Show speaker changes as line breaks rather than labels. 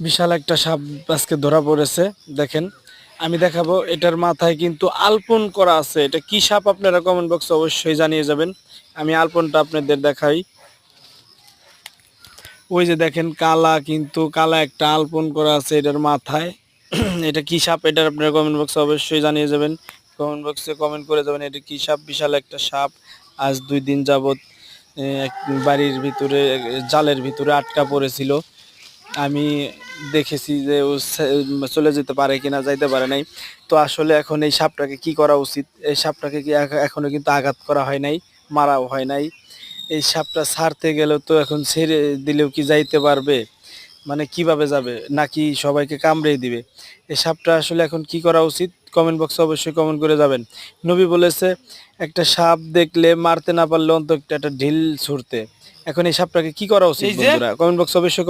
বিশাল একটা সাপ আজকে ধরা পড়েছে। দেখেন, আমি দেখাবো। এটার মাথায় কিন্তু আলপন করা আছে। এটা কি সাপ আপনারা কমেন্ট বক্সে অবশ্যই জানিয়ে যাবেন। আমি আলপনটা আপনাদের দেখাই। ওই যে দেখেন, কালা একটা আলপন করা আছে এটার মাথায়। এটা কি সাপ, এটার আপনারা কমেন্ট বক্সে অবশ্যই জানিয়ে যাবেন। কমেন্ট বক্সে কমেন্ট করে যাবেন এটা কি সাপ। বিশাল একটা সাপ আজ 2 দিন যাবত এক বাড়ির ভিতরে, জালের ভিতরে আটকা পড়েছিল। আমি দেখেছি যে ও চলে যেতে পারে কিনা, যাইতে পারে নাই। তো আসলে এখন এই সাপটাকে কি করা উচিত? এই সাপটাকে কি এখনো কিন্তু আঘাত করা হয় নাই, মারাও হয় নাই। এই সাপটা ছাড়তে গেলেও তো এখন ছেড়ে দিলেও কি যাইতে পারবে? মানে কিভাবে যাবে, নাকি সবাইকে কামড়েই দিবে? এই সাপটা আসলে এখন কি করা উচিত? কমেন্ট বক্সে অবশ্যই কমেন্ট করে যাবেন। নবী বলেছে একটা সাপ দেখলে মারতে না পারলে অন্তত একটা ঢিল ছুঁড়তে। এখন এই সাপটাকে কি করা উচিত
এই যে
বন্ধুরা? কমেন্ট বক্সে অবশ্যই কমেন্ট